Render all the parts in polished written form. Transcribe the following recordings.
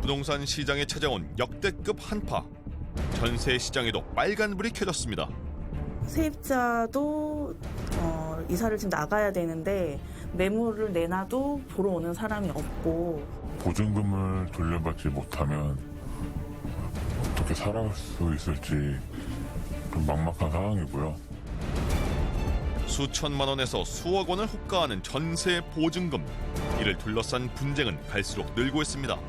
부동산 시장에 찾아온 역대급 한파. 전세 시장에도 빨간불이 켜졌습니다. 세입자도 이사를 지금 나가야 되는데 매물을 내놔도 보러 오는 사람이 없고, 보증금을 돌려받지 못하면 어떻게 살아갈 수 있을지 좀 막막한 상황이고요. 수천만 원에서 수억 원을 호가하는 전세 보증금. 이를 둘러싼 분쟁은 갈수록 늘고 있습니다.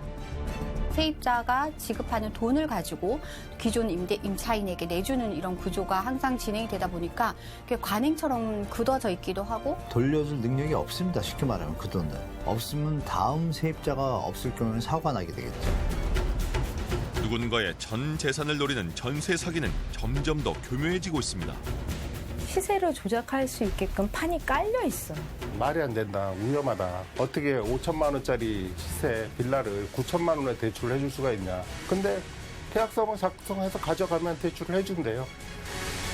세입자가 지급하는 돈을 가지고 기존 임차인에게 내주는 이런 구조가 항상 진행이 되다 보니까 관행처럼 굳어져 있기도 하고, 돌려줄 능력이 없습니다. 쉽게 말하면 그 돈은. 없으면 다음 세입자가 없을 경우에는 사고가 나게 되겠죠. 누군가의 전 재산을 노리는 전세 사기는 점점 더 교묘해지고 있습니다. 시세를 조작할 수 있게끔 판이 깔려 있어요. 말이 안 된다, 위험하다. 어떻게 5천만 원짜리 시세 빌라를 9천만 원에 대출을 해줄 수가 있냐. 근데 계약서만 작성해서 가져가면 대출을 해준대요.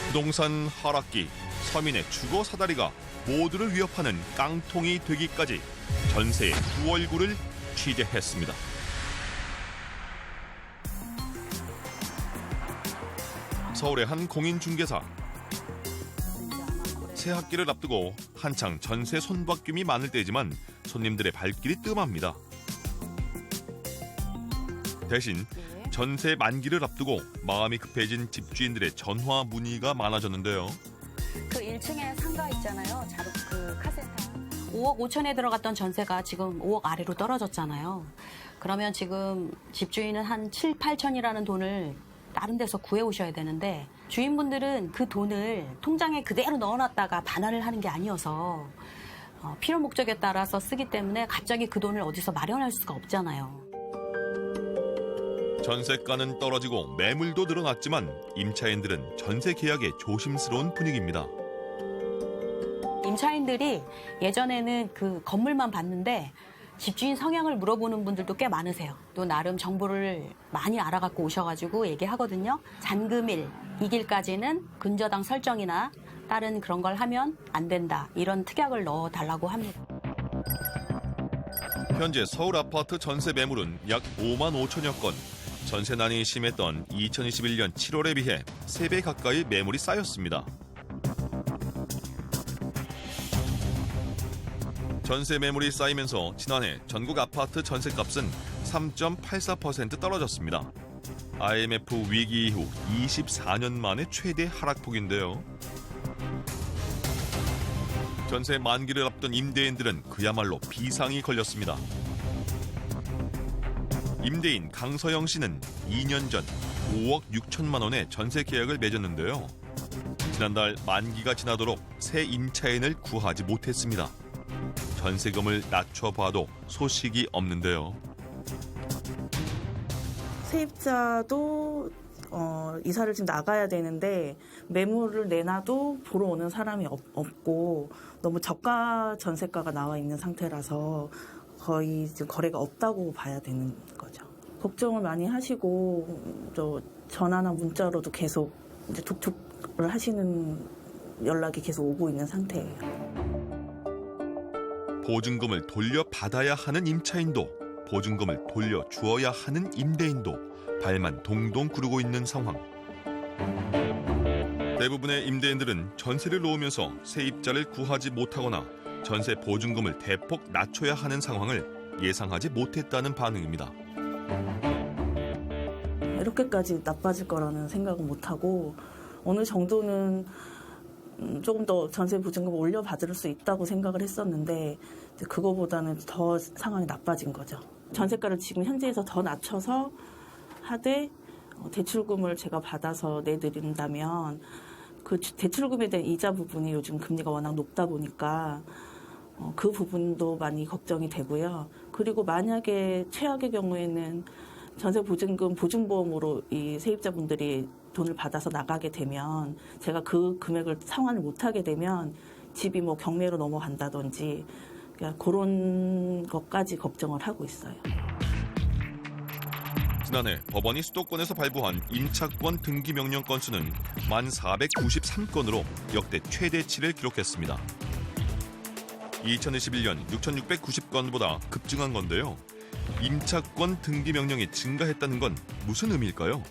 부동산 하락기, 서민의 주거 사다리가 모두를 위협하는 깡통이 되기까지 전세의 두 얼굴을 취재했습니다. 서울의 한 공인중개사. 새 학기를 앞두고 한창 전세 손바뀜이 많을 때지만 손님들의 발길이 뜸합니다. 대신 전세 만기를 앞두고 마음이 급해진 집주인들의 전화 문의가 많아졌는데요. 그 1층에 상가 있잖아요. 그 카센터. 5억 5천에 들어갔던 전세가 지금 5억 아래로 떨어졌잖아요. 그러면 지금 집주인은 한 7, 8천이라는 돈을 다른 데서 구해오셔야 되는데, 주인분들은 그 돈을 통장에 그대로 넣어놨다가 반환을 하는 게 아니어서 필요 목적에 따라서 쓰기 때문에 갑자기 그 돈을 어디서 마련할 수가 없잖아요. 전세가는 떨어지고 매물도 늘어났지만 임차인들은 전세 계약에 조심스러운 분위기입니다. 임차인들이 예전에는 그 건물만 봤는데 집주인 성향을 물어보는 분들도 꽤 많으세요. 또 나름 정보를 많이 알아갖고 오셔가지고 얘기하거든요. 잔금일, 이 길까지는 근저당 설정이나 다른 그런 걸 하면 안 된다. 이런 특약을 넣어달라고 합니다. 현재 서울 아파트 전세 매물은 약 5만 5천여 건. 전세난이 심했던 2021년 7월에 비해 3배 가까이 매물이 쌓였습니다. 전세 매물이 쌓이면서 지난해 전국 아파트 전세값은 3.84% 떨어졌습니다. IMF 위기 이후 24년 만에 최대 하락폭인데요. 전세 만기를 앞둔 임대인들은 그야말로 비상이 걸렸습니다. 임대인 강서영 씨는 2년 전 5억 6천만 원의 전세 계약을 맺었는데요. 지난달 만기가 지나도록 새 임차인을 구하지 못했습니다. 전세금을 낮춰봐도 소식이 없는데요. 세입자도 이사를 지금 나가야 되는데 매물을 내놔도 보러 오는 사람이 없고, 너무 저가 전세가가 나와 있는 상태라서 거의 지금 거래가 없다고 봐야 되는 거죠. 걱정을 많이 하시고, 또 전화나 문자로도 계속 이제 툭툭을 하시는 연락이 계속 오고 있는 상태예요. 보증금을 돌려받아야 하는 임차인도, 보증금을 돌려주어야 하는 임대인도 발만 동동 구르고 있는 상황. 대부분의 임대인들은 전세를 놓으면서 세입자를 구하지 못하거나 전세 보증금을 대폭 낮춰야 하는 상황을 예상하지 못했다는 반응입니다. 이렇게까지 나빠질 거라는 생각은 못하고, 어느 정도는 조금 더 전세 보증금을 올려받을 수 있다고 생각을 했었는데, 그거보다는 더 상황이 나빠진 거죠. 전세가를 지금 현재에서 더 낮춰서 하되 대출금을 제가 받아서 내드린다면 그 대출금에 대한 이자 부분이 요즘 금리가 워낙 높다 보니까 그 부분도 많이 걱정이 되고요. 그리고 만약에 최악의 경우에는 전세 보증금 보증보험으로 이 세입자분들이 돈을 받아서 나가게 되면, 제가 그 금액을 상환을 못하게 되면 집이 뭐 경매로 넘어간다든지, 그러니까 그런 것까지 걱정을 하고 있어요. 지난해 법원이 수도권에서 발부한 임차권 등기 명령 건수는 1,493건으로 역대 최대치를 기록했습니다. 2021년 6,690건보다 급증한 건데요. 임차권 등기 명령이 증가했다는 건 무슨 의미일까요?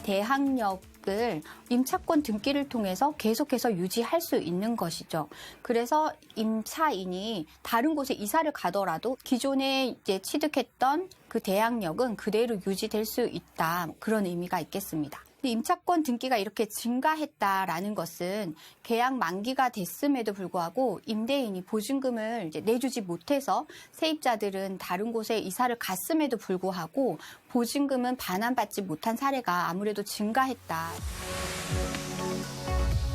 대항력을 임차권 등기를 통해서 계속해서 유지할 수 있는 것이죠. 그래서 임차인이 다른 곳에 이사를 가더라도 기존에 이제 취득했던 그 대항력은 그대로 유지될 수 있다. 그런 의미가 있겠습니다. 임차권 등기가 이렇게 증가했다라는 것은 계약 만기가 됐음에도 불구하고 임대인이 보증금을 이제 내주지 못해서 세입자들은 다른 곳에 이사를 갔음에도 불구하고 보증금은 반환받지 못한 사례가 아무래도 증가했다.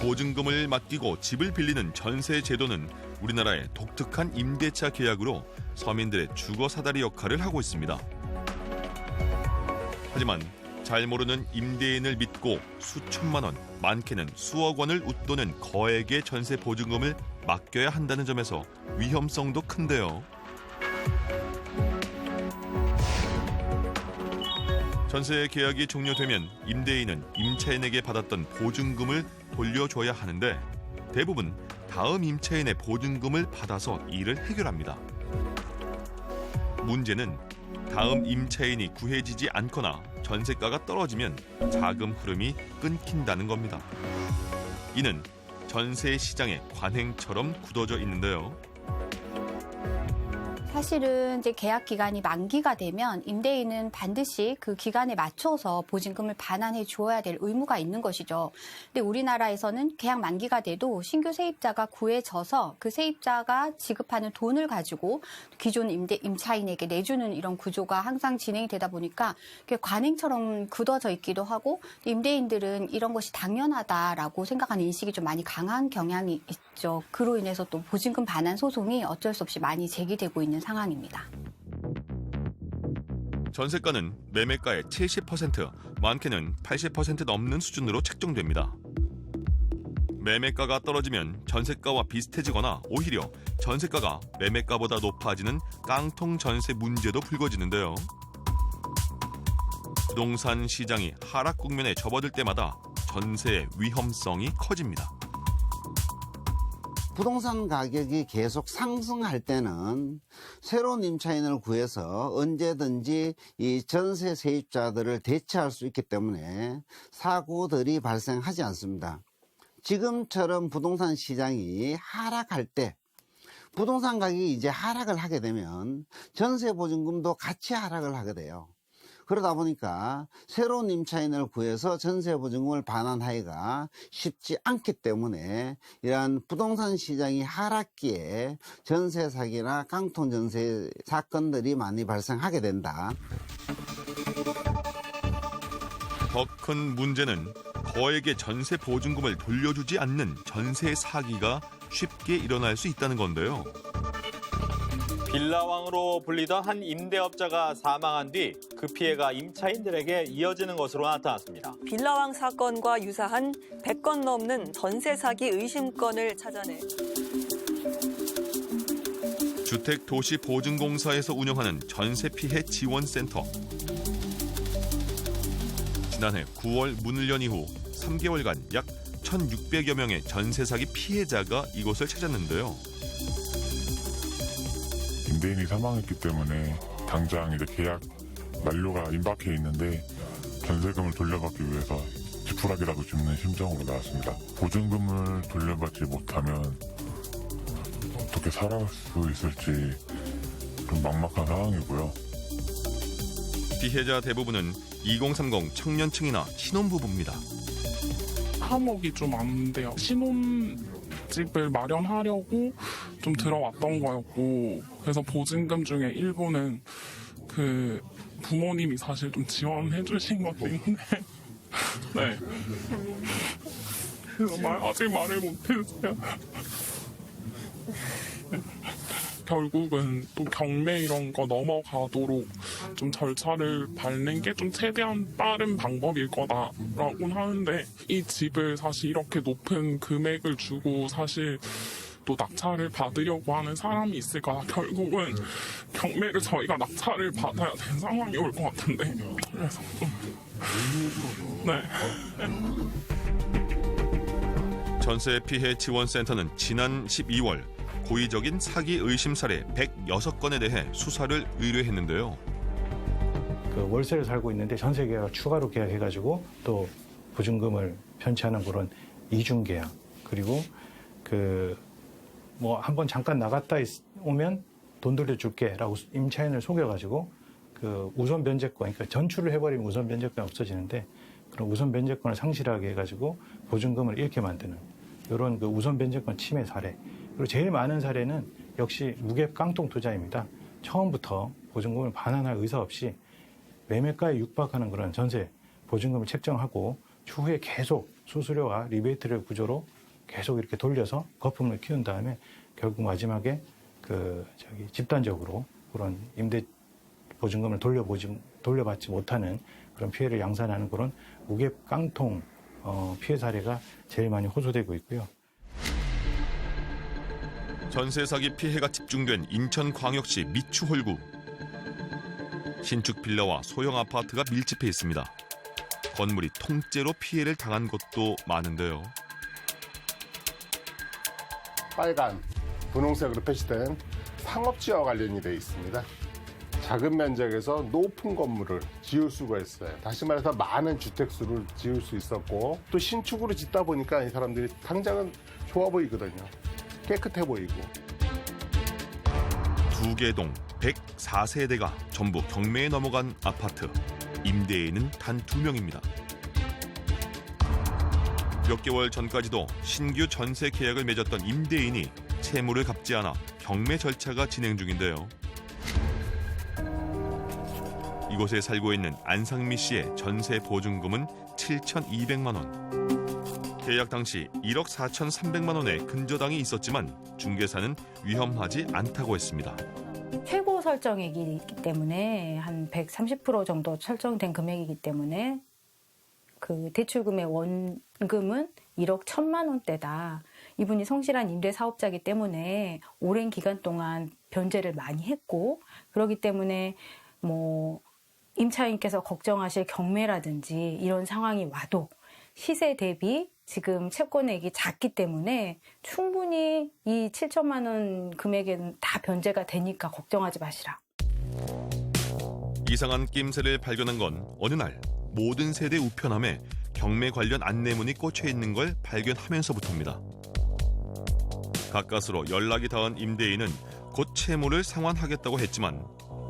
보증금을 맡기고 집을 빌리는 전세 제도는 우리나라의 독특한 임대차 계약으로 서민들의 주거 사다리 역할을 하고 있습니다. 하지만 잘 모르는 임대인을 믿고 수천만 원, 많게는 수억 원을 웃도는 거액의 전세 보증금을 맡겨야 한다는 점에서 위험성도 큰데요. 전세 계약이 종료되면 임대인은 임차인에게 받았던 보증금을 돌려줘야 하는데 대부분 다음 임차인의 보증금을 받아서 이를 해결합니다. 문제는 다음 임차인이 구해지지 않거나 전세가가 떨어지면 자금 흐름이 끊긴다는 겁니다. 이는 전세 시장의 관행처럼 굳어져 있는데요. 사실은 이제 계약 기간이 만기가 되면 임대인은 반드시 그 기간에 맞춰서 보증금을 반환해 주어야 될 의무가 있는 것이죠. 근데 우리나라에서는 계약 만기가 돼도 신규 세입자가 구해져서 그 세입자가 지급하는 돈을 가지고 기존 임차인에게 내주는 이런 구조가 항상 진행이 되다 보니까 관행처럼 굳어져 있기도 하고 임대인들은 이런 것이 당연하다라고 생각하는 인식이 좀 많이 강한 경향이 있죠. 그로 인해서 또 보증금 반환 소송이 어쩔 수 없이 많이 제기되고 있는 상황입니다. 전세가는 매매가의 70%, 많게는 80% 넘는 수준으로 책정됩니다. 매매가가 떨어지면 전세가와 비슷해지거나 오히려 전세가가 매매가보다 높아지는 깡통 전세 문제도 불거지는데요. 부동산 시장이 하락 국면에 접어들 때마다 전세의 위험성이 커집니다. 부동산 가격이 계속 상승할 때는 새로운 임차인을 구해서 언제든지 이 전세 세입자들을 대체할 수 있기 때문에 사고들이 발생하지 않습니다. 지금처럼 부동산 시장이 하락할 때 부동산 가격이 이제 하락을 하게 되면 전세 보증금도 같이 하락을 하게 돼요. 그러다 보니까 새로운 임차인을 구해서 전세 보증금을 반환하기가 쉽지 않기 때문에 이러한 부동산 시장이 하락기에 전세 사기나 깡통 전세 사건들이 많이 발생하게 된다. 더 큰 문제는 거액의 전세 보증금을 돌려주지 않는 전세 사기가 쉽게 일어날 수 있다는 건데요. 빌라왕으로 불리던 한 임대업자가 사망한 뒤 그 피해가 임차인들에게 이어지는 것으로 나타났습니다. 빌라왕 사건과 유사한 100건 넘는 전세 사기 의심건을 찾아내 주택도시보증공사에서 운영하는 전세피해 지원센터. 지난해 9월 문을 연 이후 3개월간 약 1,600여 명의 전세 사기 피해자가 이곳을 찾았는데요. 임대인이 사망했기 때문에 당장 이제 계약 만료가 임박해 있는데 전세금을 돌려받기 위해서 지푸라기라도 짚는 심정으로 나왔습니다. 보증금을 돌려받지 못하면 어떻게 살아갈 수 있을지 좀 막막한 상황이고요. 피해자 대부분은 2030 청년층이나 신혼부부입니다. 한옥이 좀 안 돼요. 신혼집을 마련하려고 좀 들어왔던 거였고, 그래서 보증금 중에 일부는 그 부모님이 사실 좀 지원해 주신 것도 있는데, 네. 그래서 아직 말을 못했어요. 결국은 또 경매 이런 거 넘어가도록 좀 절차를 밟는 게 좀 최대한 빠른 방법일 거다라고는 하는데, 이 집을 사실 이렇게 높은 금액을 주고 사실 또 낙찰을 받으려고 하는 사람이 있을까. 결국은 경매를 저희가 낙찰을 받아야 되는 상황이 올 것 같은데, 그래서 좀 네. 전세 피해 지원센터는 지난 12월 고의적인 사기 의심 사례 106건에 대해 수사를 의뢰했는데요. 그 월세를 살고 있는데 전세 계약을 추가로 계약해가지고 또 보증금을 편취하는 그런 이중 계약, 그리고 뭐 한번 잠깐 나갔다 오면 돈 돌려줄게라고 임차인을 속여가지고 그 우선 변제권, 그러니까 전출을 해버리면 우선 변제권이 없어지는데 그런 우선 변제권을 상실하게 해가지고 보증금을 잃게 만드는 이런 그 우선 변제권 침해 사례. 그리고 제일 많은 사례는 역시 무갭 깡통 투자입니다. 처음부터 보증금을 반환할 의사 없이 매매가에 육박하는 그런 전세 보증금을 책정하고 추후에 계속 수수료와 리베이트를 구조로 계속 이렇게 돌려서 거품을 키운 다음에 결국 마지막에 집단적으로 그런 임대 보증금을 돌려받지 못하는 그런 피해를 양산하는 그런 무갭 깡통 피해 사례가 제일 많이 호소되고 있고요. 전세 사기 피해가 집중된 인천광역시 미추홀구. 신축 빌라와 소형 아파트가 밀집해 있습니다. 건물이 통째로 피해를 당한 곳도 많은데요. 빨간, 분홍색으로 표시된 상업지와 관련이 되어 있습니다. 작은 면적에서 높은 건물을 지을 수가 있어요. 다시 말해서 많은 주택수를 지을 수 있었고 또 신축으로 짓다 보니까 이 사람들이 당장은 좋아 보이거든요. 깨끗해 보이고. 2개 동 104세대가 전부 경매에 넘어간 아파트. 임대인은 단 2명입니다. 몇 개월 전까지도 신규 전세 계약을 맺었던 임대인이 채무를 갚지 않아 경매 절차가 진행 중인데요. 이곳에 살고 있는 안상미 씨의 전세 보증금은 7,200만 원. 계약 당시 1억 4,300만 원의 근저당이 있었지만 중개사는 위험하지 않다고 했습니다. 최고 설정액이기 때문에 한 130% 정도 설정된 금액이기 때문에 그 대출금의 원금은 1억 1,000만 원대다. 이분이 성실한 임대 사업자이기 때문에 오랜 기간 동안 변제를 많이 했고 그렇기 때문에 뭐 임차인께서 걱정하실 경매라든지 이런 상황이 와도 시세 대비 지금 채권액이 작기 때문에 충분히 이 7천만 원 금액은 다 변제가 되니까 걱정하지 마시라. 이상한 낌새를 발견한 건 어느 날 모든 세대 우편함에 경매 관련 안내문이 꽂혀 있는 걸 발견하면서부터입니다. 가까스로 연락이 닿은 임대인은 곧 채무를 상환하겠다고 했지만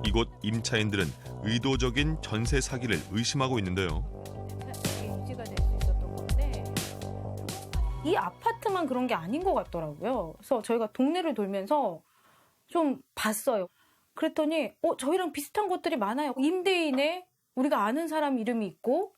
이곳 임차인들은 의도적인 전세 사기를 의심하고 있는데요. 유지가 될 수 있었던 건데 이 아파트만 그런 게 아닌 것 같더라고요. 그래서 저희가 동네를 돌면서 좀 봤어요. 그랬더니 저희랑 비슷한 것들이 많아요. 임대인에 우리가 아는 사람 이름이 있고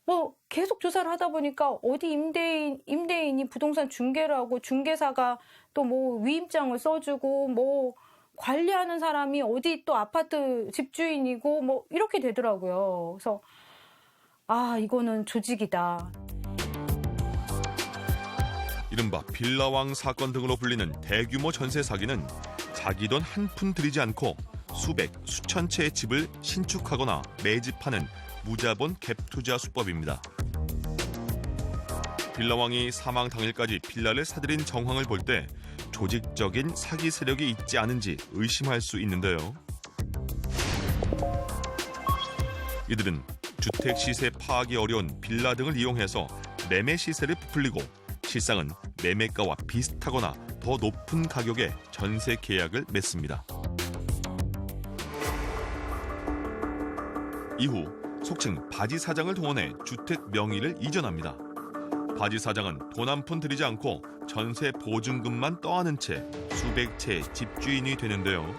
뭐 계속 조사를 하다 보니까 어디 임대인이 부동산 중개를 하고 중개사가 또 뭐 위임장을 써주고 뭐 관리하는 사람이 어디 또 아파트 집주인이고 뭐 이렇게 되더라고요. 그래서 이거는 조직이다. 이른바 빌라왕 사건 등으로 불리는 대규모 전세 사기는 자기 돈 한 푼 들이지 않고 수백, 수천 채의 집을 신축하거나 매집하는 무자본 갭 투자 수법입니다. 빌라왕이 사망 당일까지 빌라를 사들인 정황을 볼 때 조직적인 사기 세력이 있지 않은지 의심할 수 있는데요. 이들은 주택 시세 파악이 어려운 빌라 등을 이용해서 매매 시세를 부풀리고 실상은 매매가와 비슷하거나 더 높은 가격에 전세 계약을 맺습니다. 이후 속칭 바지 사장을 동원해 주택 명의를 이전합니다. 바지 사장은 돈 한 푼 들이지 않고 전세 보증금만 떠안은 채 수백 채의 집주인이 되는데요.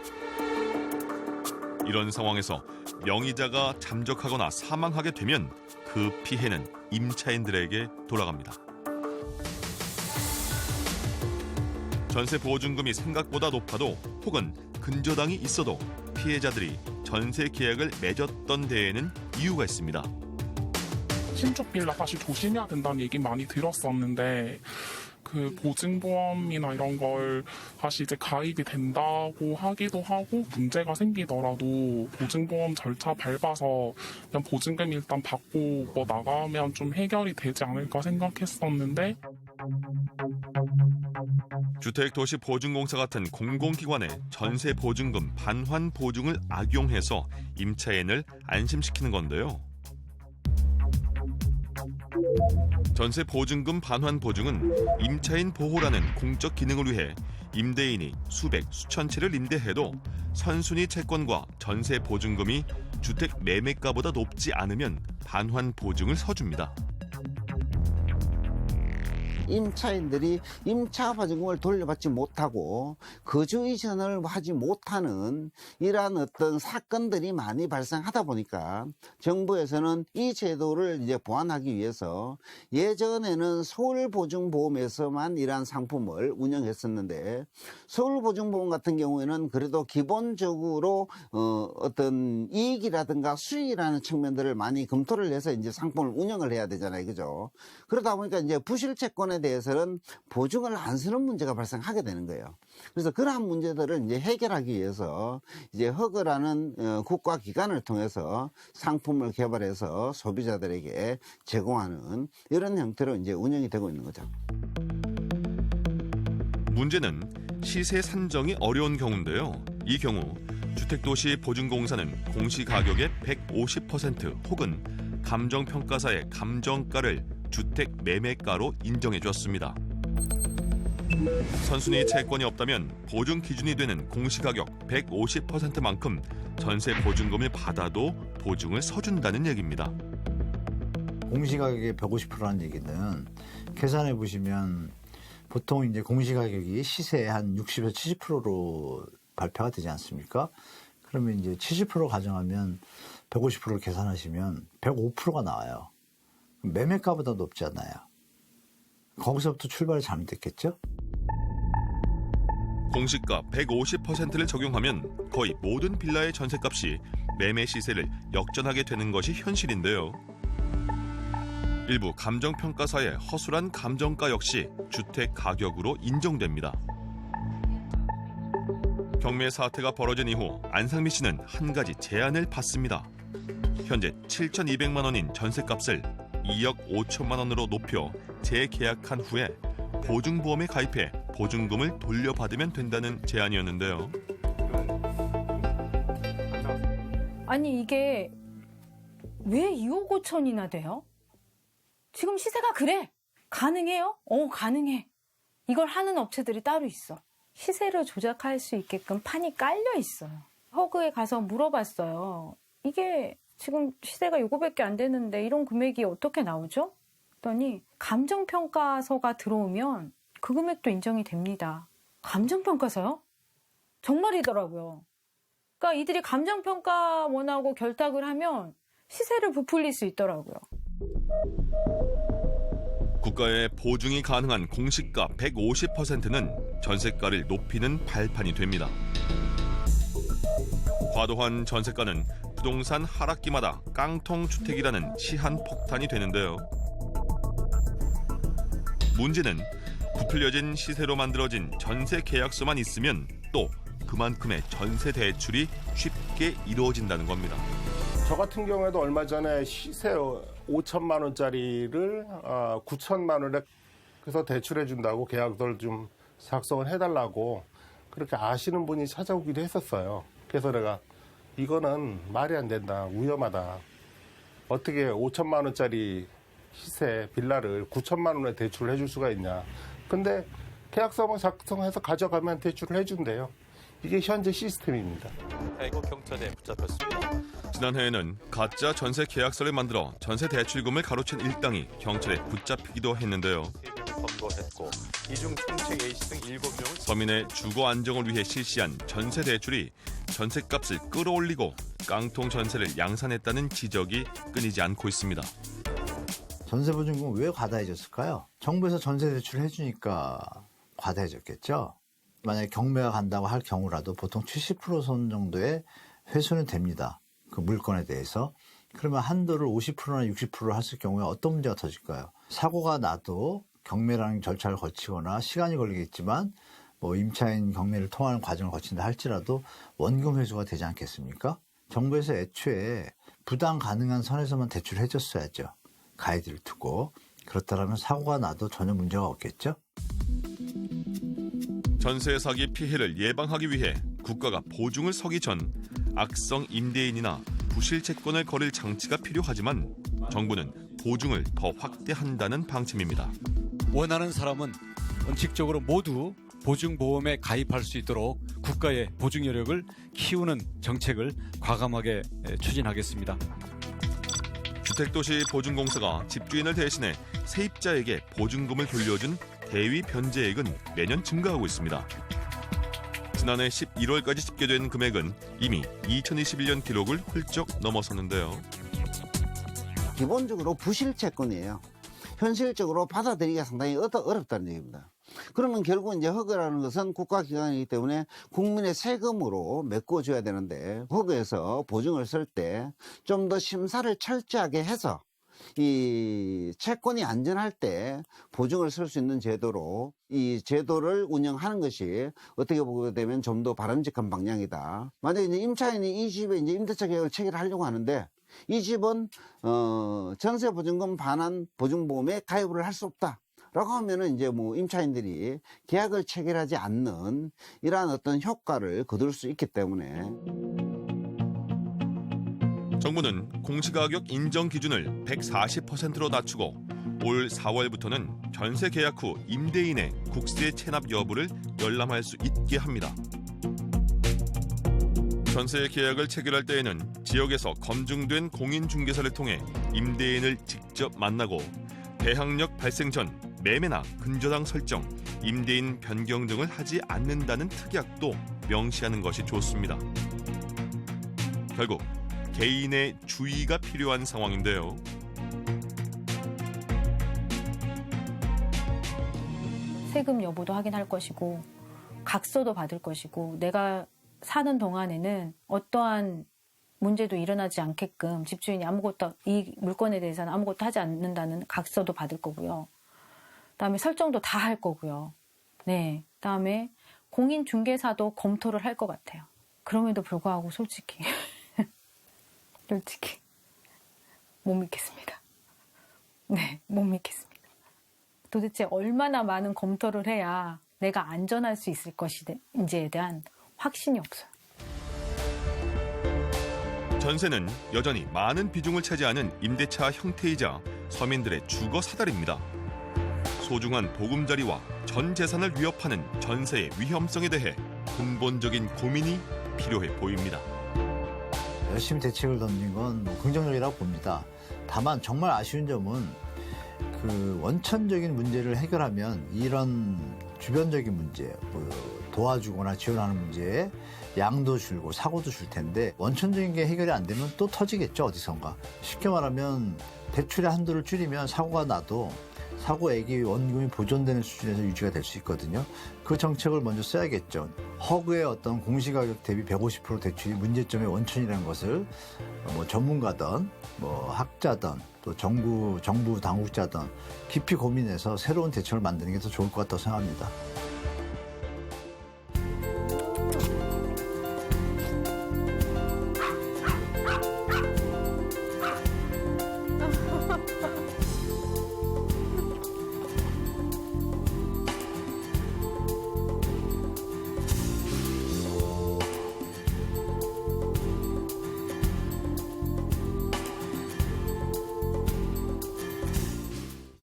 이런 상황에서 명의자가 잠적하거나 사망하게 되면 그 피해는 임차인들에게 돌아갑니다. 전세 보증금이 생각보다 높아도 혹은 근저당이 있어도 피해자들이 전세 계약을 맺었던 데에는 이유가 있습니다. 신축 빌라 사실 조심해야 된다는 얘기 많이 들었었는데 그 보증보험이나 이런 걸 다시 이제 가입이 된다고 하기도 하고 문제가 생기더라도 보증보험 절차 밟아서 그냥 보증금 일단 받고 뭐 나가면 좀 해결이 되지 않을까 생각했었는데 주택도시보증공사 같은 공공기관의 전세보증금 반환 보증을 악용해서 임차인을 안심시키는 건데요. 전세보증금 반환 보증은 임차인 보호라는 공적 기능을 위해 임대인이 수백, 수천 채를 임대해도 선순위 채권과 전세보증금이 주택 매매가보다 높지 않으면 반환 보증을 서줍니다. 임차인들이 임차 보증금을 돌려받지 못하고 거주 이전을 하지 못하는 이러한 어떤 사건들이 많이 발생하다 보니까 정부에서는 이 제도를 이제 보완하기 위해서 예전에는 서울보증보험에서만 이러한 상품을 운영했었는데 서울보증보험 같은 경우에는 그래도 기본적으로 어떤 이익이라든가 수익이라는 측면들을 많이 검토를 해서 이제 상품을 운영을 해야 되잖아요, 그죠? 그러다 보니까 이제 부실채권에 대해서는 보증을 안 쓰는 문제가 발생하게 되는 거예요. 그래서 그러한 문제들을 이제 해결하기 위해서 이제 허그라는 국가기관을 통해서 상품을 개발해서 소비자들에게 제공하는 이런 형태로 이제 운영이 되고 있는 거죠. 문제는 시세 산정이 어려운 경우인데요. 이 경우 주택도시보증공사는 공시가격의 150% 혹은 감정평가사의 감정가를 주택 매매가로 인정해 줬습니다. 선순위 채권이 없다면 보증 기준이 되는 공시가격 150%만큼 전세 보증금을 받아도 보증을 서준다는 얘기입니다. 공시가격의 150%라는 얘기는 계산해 보시면 보통 이제 공시가격이 시세의 한 60에서 70%로 발표가 되지 않습니까? 그러면 이제 70% 가정하면 150%를 계산하시면 105%가 나와요. 매매가보다 높지 않아요. 거기서부터 출발이 잘못됐겠죠? 공시가 150%를 적용하면 거의 모든 빌라의 전셋값이 매매 시세를 역전하게 되는 것이 현실인데요. 일부 감정평가사의 허술한 감정가 역시 주택 가격으로 인정됩니다. 경매 사태가 벌어진 이후 안상미 씨는 한 가지 제안을 받습니다. 현재 7,200만 원인 전셋값을 2억 5천만 원으로 높여 재계약한 후에 보증보험에 가입해 보증금을 돌려받으면 된다는 제안이었는데요. 아니 이게 왜 2억 5천이나 돼요? 지금 시세가 그래. 가능해요? 가능해. 이걸 하는 업체들이 따로 있어. 시세를 조작할 수 있게끔 판이 깔려 있어요. 허그에 가서 물어봤어요. 이게 지금 시세가 요거밖에 안 되는데 이런 금액이 어떻게 나오죠? 그랬더니 감정평가서가 들어오면 그 금액도 인정이 됩니다. 감정평가서요? 정말이더라고요. 그러니까 이들이 감정평가 원하고 결탁을 하면 시세를 부풀릴 수 있더라고요. 국가의 보증이 가능한 공시가 150%는 전세가를 높이는 발판이 됩니다. 과도한 전세가는 부동산 하락기마다 깡통주택이라는 시한폭탄이 되는데요. 문제는 부풀려진 시세로 만들어진 전세 계약서만 있으면 또 그만큼의 전세 대출이 쉽게 이루어진다는 겁니다. 저 같은 경우에도 얼마 전에 시세 5천만 원짜리를 9천만 원에 그래서 대출해 준다고 계약서를 좀 작성을 해달라고 그렇게 아시는 분이 찾아오기도 했었어요. 그래서 내가 이거는 말이 안 된다, 위험하다. 어떻게 5천만 원짜리 시세 빌라를 9천만 원에 대출을 해줄 수가 있냐. 근데 계약서만 작성해서 가져가면 대출을 해준대요. 이게 현재 시스템입니다. 대구 경찰에 붙잡혔습니다. 지난해에는 가짜 전세 계약서를 만들어 전세 대출금을 가로챈 일당이 경찰에 붙잡히기도 했는데요. 검거했고 이중 총책 A씨 등 7명을 서민의 주거 안정을 위해 실시한 전세 대출이 전세값을 끌어올리고 깡통 전세를 양산했다는 지적이 끊이지 않고 있습니다. 전세보증금은 왜 과다해졌을까요? 정부에서 전세 대출을 해주니까 과다해졌겠죠. 만약에 경매가 간다고 할 경우라도 보통 70% 선 정도의 회수는 됩니다. 그 물건에 대해서. 그러면 한도를 50%나 60% 했을 경우에 어떤 문제가 터질까요? 사고가 나도 경매라는 절차를 거치거나 시간이 걸리겠지만 뭐 임차인 경매를 통하는 과정을 거친다 할지라도 원금 회수가 되지 않겠습니까? 정부에서 애초에 부담 가능한 선에서만 대출을 해줬어야죠. 가이드를 두고. 그렇다면 사고가 나도 전혀 문제가 없겠죠? 전세 사기 피해를 예방하기 위해 국가가 보증을 서기 전 악성 임대인이나 부실 채권을 거릴 장치가 필요하지만 정부는 보증을 더 확대한다는 방침입니다. 원하는 사람은 원칙적으로 모두 보증보험에 가입할 수 있도록 국가의 보증 여력을 키우는 정책을 과감하게 추진하겠습니다. 주택도시 보증공사가 집주인을 대신해 세입자에게 보증금을 돌려준 대위 변제액은 매년 증가하고 있습니다. 지난해 11월까지 집계된 금액은 이미 2021년 기록을 훌쩍 넘어섰는데요. 기본적으로 부실 채권이에요. 현실적으로 받아들이기가 상당히 어렵다는 얘기입니다. 그러면 결국 이제 허그라는 것은 국가기관이기 때문에 국민의 세금으로 메꿔줘야 되는데 허그에서 보증을 쓸 때 좀 더 심사를 철저하게 해서 이 채권이 안전할 때 보증을 쓸 수 있는 제도로 이 제도를 운영하는 것이 어떻게 보게 되면 좀 더 바람직한 방향이다. 만약에 이제 임차인이 이 집에 이제 임대차 계약을 체결하려고 하는데 이 집은 전세 보증금 반환 보증보험에 가입을 할 수 없다. 라고 하면은 이제 뭐 임차인들이 계약을 체결하지 않는 이러한 어떤 효과를 거둘 수 있기 때문에 정부는 공시가격 인정 기준을 140%로 낮추고 올 4월부터는 전세 계약 후 임대인의 국세 체납 여부를 열람할 수 있게 합니다. 전세 계약을 체결할 때에는 지역에서 검증된 공인중개사를 통해 임대인을 직접 만나고 대항력 발생 전 매매나 근저당 설정, 임대인 변경 등을 하지 않는다는 특약도 명시하는 것이 좋습니다. 결국 개인의 주의가 필요한 상황인데요. 세금 여부도 확인할 것이고 각서도 받을 것이고 내가 사는 동안에는 어떠한 문제도 일어나지 않게끔 집주인이 아무것도 이 물건에 대해서는 아무것도 하지 않는다는 각서도 받을 거고요. 그다음에 설정도 다 할 거고요. 네, 그다음에 공인중개사도 검토를 할 것 같아요. 그럼에도 불구하고 솔직히 못 믿겠습니다. 네, 못 믿겠습니다. 도대체 얼마나 많은 검토를 해야 내가 안전할 수 있을 것인지에 대한 확신이 없어요. 전세는 여전히 많은 비중을 차지하는 임대차 형태이자 서민들의 주거 사다리입니다. 소중한 보금자리와 전 재산을 위협하는 전세의 위험성에 대해 근본적인 고민이 필요해 보입니다. 열심히 대책을 던진 건 긍정적이라고 봅니다. 다만 정말 아쉬운 점은 그 원천적인 문제를 해결하면 이런 주변적인 문제, 도와주거나 지원하는 문제에 양도 줄고 사고도 줄 텐데 원천적인 게 해결이 안 되면 또 터지겠죠, 어디선가. 쉽게 말하면 대출의 한도를 줄이면 사고가 나도 사고액이 원금이 보존되는 수준에서 유지가 될 수 있거든요. 그 정책을 먼저 써야겠죠. 허그의 어떤 공시가격 대비 150% 대출이 문제점의 원천이라는 것을 뭐 전문가든 뭐 학자든 또 정부 당국자든 깊이 고민해서 새로운 대책을 만드는 게 더 좋을 것 같다고 생각합니다.